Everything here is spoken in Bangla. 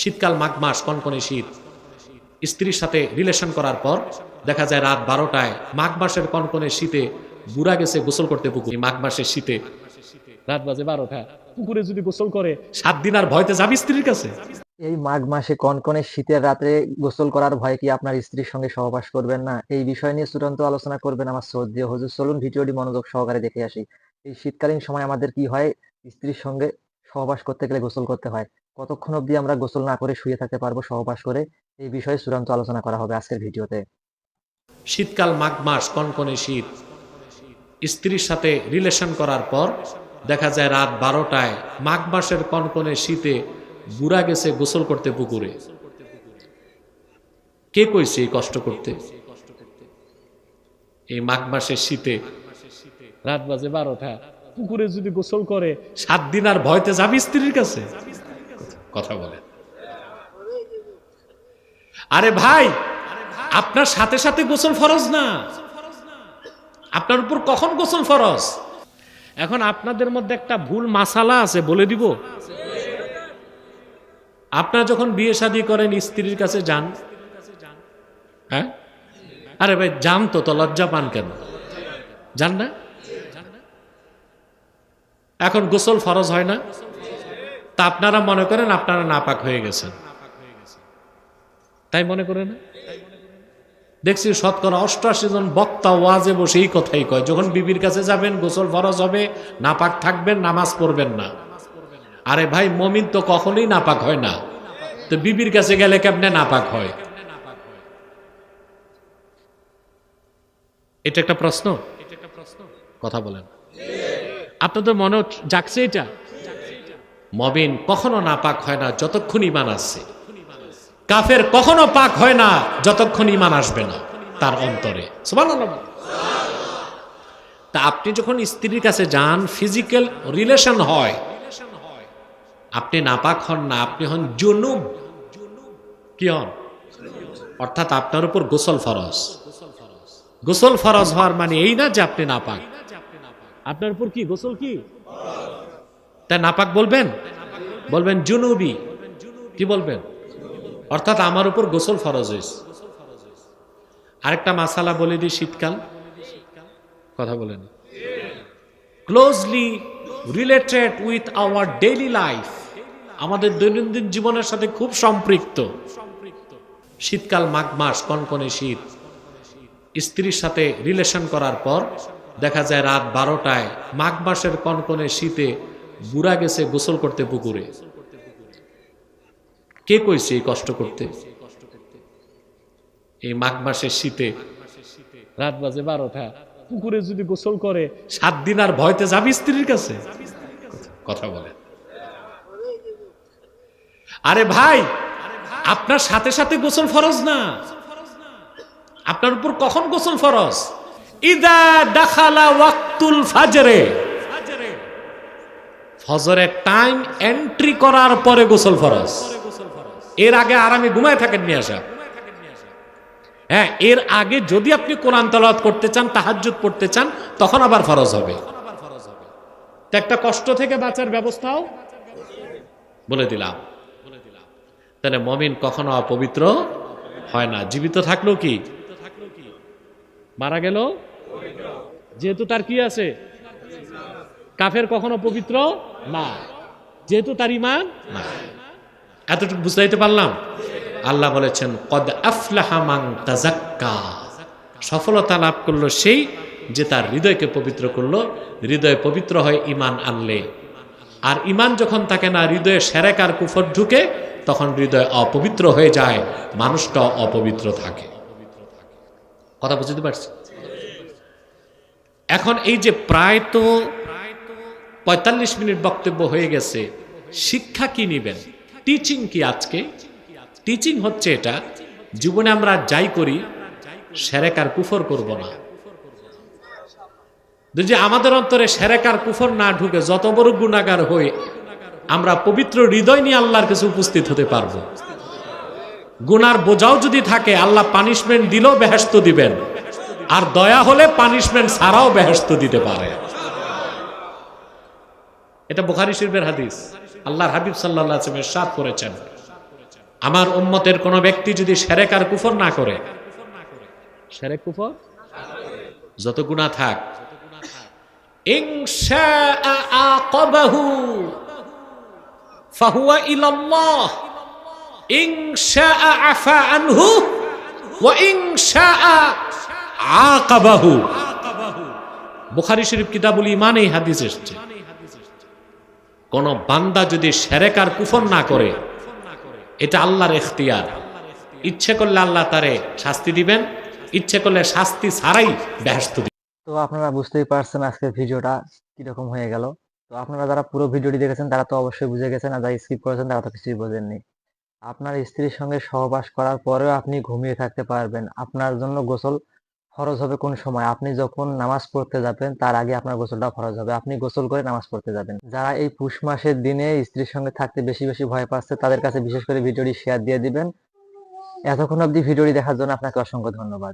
শীতকাল, মাঘ মাস, কনকনে শীত। স্ত্রীর সাথে রিলেশন করার পর দেখা যায় রাত 12টায়, মাঘ মাসের কনকনে শীতে বুড়া গেছে গোসল করতে পুকুরে। মাঘ মাসের শীতে রাত বাজে 12টা, পুকুরে যদি গোসল করে 7 দিন আর ভয়তে যাবি স্ত্রীর কাছে? এই মাঘ মাসে কনকনে শীতের রাতে গোসল করার ভয়ে কি আপনার স্ত্রীর সঙ্গে সহবাস করবেন না? এই বিষয় নিয়ে চূড়ান্ত আলোচনা করবেন আমার শ্রদ্ধেয় হুজুর। চলুন ভিডিওটি মনোযোগ সহকারে দেখে আসি। এই শীতকালীন সময় আমাদের কি হয়? স্ত্রীর সঙ্গে সহবাস করতে গেলে গোসল করতে হয়। কতক্ষণ অবধি আমরা গোসল না করে শুয়ে থাকতে পারবো সহবাস করে? এই বিষয়ে চূড়ান্ত আলোচনা করা হবে আজকের ভিডিওতে। শীতকাল, মাঘ মাস, কনকনে শীত। স্ত্রীর সাথে রিলেশন করার পর দেখা যায় রাত 12টায়, মাঘ মাসের কনকনে শীতে বুড়া গেছে গোসল করতে পুকুরে। কে কইছে এই কষ্ট করতে? এই মাঘ মাসের শীতে রাত বাজে 12টা, পুকুরে যদি গোসল করে 7 দিন আর ভয়তে যাবি স্ত্রীর কাছে? কথা বলে। আরে ভাই, আপনার সাথে সাথে গোসল ফরজ না, আপনার উপর কখন গোসল ফরজ? এখন আপনাদের মধ্যে একটা ভুল মাসালা আছে, বলে দিব। আপনারা যখন বিয়ে শাদী করেন স্ত্রীর কাছে যান, হ্যাঁ? আরে ভাই যান তো, লজ্জা পান কেন? যান না? এখন গোসল ফরজ হয় না? তা আপনারা মনে করেন আপনারা নাপাক হয়ে গেছেন, তাই মনে করেন? দেখছি শতকরা 88 জন বক্তা ওয়াজে বসে এই কথাই কয়, যখন বিবির কাছে যাবেন গোসল ফরজ হবে, নাপাক থাকবেন, নামাজ পড়বেন না। আরে ভাই, মুমিন তো কখনোই নাপাক হয় না, তো বিবির কাছে গেলে কেমনে নাপাক হয়? এটা একটা প্রশ্ন। কথা বলেন, আপনাদের মনে জাগছে এটা? মুমিন কখনো নাপাক হয় না যতক্ষণ ঈমান আছে। কাফের কখনো পাক হয় না যতক্ষণ ঈমান আসবে না তার অন্তরে। সুবহানাল্লাহ। তা আপনি যখন স্ত্রীর কাছে যান, ফিজিক্যাল রিলেশন হয়, আপনি নাপাক হন না, আপনি হন জুনুব। কি হন? অর্থাৎ আপনার উপর গোসল ফরজ। গোসল ফরজ হওয়ার মানে এই না যে আপনি নাপাক। আপনার উপর কি গোসল কি? তাই নাপাক বলবেন? বলবেন জুনুবি। কি বলবেন? অর্থাৎ আমার উপর গোসল ফরজ হয়েছে। আরেকটা মাসালা বলে দিই, শীতকাল। কথা বলেন। Closely related with our daily life, আমাদের দৈনন্দিন জীবনের সাথে খুব সম্পৃক্ত। শীতকাল, মাঘ মাস, কনকনে শীত। স্ত্রীর সাথে রিলেশন করার পর দেখা যায় রাত 12টায়, মাঘ মাসের কনকনে শীতে বুড়া গেছে গোসল করতে পুকুরে। কে কইছে এই কষ্ট করতে? এই মাঘ মাসের শীতে রাত বাজে 12টা, পুকুরে যদি গোসল করে 7 দিন আর ভয়তে যাবি স্ত্রীর কাছে? কথা বলে। আরে ভাই, আপনার সাথে সাথে গোসল ফরজ না, আপনার উপর কখন গোসল ফরজ? ইদা দাখালা ওয়াক্তুল ফাজরে, ফজরের টাইম এন্ট্রি করার পরে গোসল ফরজ। এর আগে আরামে ঘুমায় থাকেন মিয়া সাহেব। হ্যাঁ, এর আগে যদি আপনি কোরআন তেলাওয়াত করতে চান, তাহাজ্জুদ পড়তে চান, তখন আবার ফরজ হবে। তো একটা কষ্ট থেকে বাঁচার ব্যবস্থাও বলে দিলাম। তাহলে মুমিন কখনো অপবিত্র হয় না। জীবিত থাকলো কি, মারা গেল, যেহেতু তার কি আছে? কাফের কখনো পবিত্র না, যেহেতু তার ঈমান না। এতটুকু বুঝাইতে পারলাম? আল্লাহ বলেছেন কদ আফলাহা মান তাযাক্কা, সফলতা লাভ করলো সেই যে তার হৃদয়কে পবিত্র করলো। হৃদয় পবিত্র হয় ঈমান আনলে। আর ঈমান যখন থাকে না, হৃদয়ে শিরক আর কুফর ঢুকে, তখন হৃদয় অপবিত্র হয়ে যায়, মানুষটা অপবিত্র থাকে। কথা বুঝতে পারছি? এখন এই যে প্রায় তো 45 মিনিট বক্তব্য হয়ে গেছে, শিক্ষা কি নিবেন? টিচিং কি আজকে? টিচিং হচ্ছে এটা, জীবনে আমরা যাই করি শিরক আর কুফর করব না। যদি আমাদের অন্তরে শিরক আর কুফর না ঢুকে, যত বড় গুনাহগার হই, আমরা পবিত্র হৃদয় নিয়ে আল্লাহর কাছে উপস্থিত হতে পারবো। গুনার বোঝাও যদি থাকে, আল্লাহ পানিশমেন্ট দিলেও বেহেশত দিবেন, আর দয়া হলে পানিশমেন্ট ছাড়াও বেহেশত দিতে পারে। এটা বুখারী শরীফের হাদিস। আল্লাহর হাবিব সাল্লাল্লাহু আলাইহি ওয়াসাল্লাম ইরশাদ করেছেন, আমার উম্মতের কোন ব্যক্তি যদি শিরক আর কুফর না করে, শিরক কুফর যত গুনাহ থাক, ইনশাআ আকাবাহু ফাহুয়া ইলাল্লাহ ইনশাআ আফা আনহু ওয়া ইনশাআ আকাবাহু। বুখারী শরীফ কিতাবুল ঈমান এই হাদিস এসেছে, কোন বান্দা যদি শিরক আর কুফর না করে, এটা আল্লাহর ইখতিয়ার। ইচ্ছে করলে আল্লাহ তারে শাস্তি দিবেন, ইচ্ছে করলে শাস্তি ছাড়াই বেহেশত দিবেন। তো আপনারা বুঝতেই পারছেন আজকের ভিডিওটা কিরকম হয়ে গেল। তো আপনারা যারা পুরো ভিডিওটি দেখেছেন তারা তো অবশ্যই বুঝে গেছেন, আর যারা স্কিপ করেছেন তারা তো কিছুই বোঝেননি। আপনার স্ত্রীর সঙ্গে সহবাস করার পরেও আপনি ঘুমিয়ে থাকতে পারবেন। আপনার জন্য গোসল ফরজ হবে কোন সময়? আপনি যখন নামাজ পড়তে যাবেন তার আগে আপনার গোসলটা ফরজ হবে। আপনি গোসল করে নামাজ পড়তে যাবেন। যারা এই পুষ মাসের দিনে স্ত্রীর সঙ্গে থাকতে বেশি বেশি ভয় পাচ্ছে তাদের কাছে বিশেষ করে ভিডিওটি শেয়ার দিয়ে দিবেন। এতক্ষণ অবধি ভিডিওটি দেখার জন্য আপনাকে অসংখ্য ধন্যবাদ।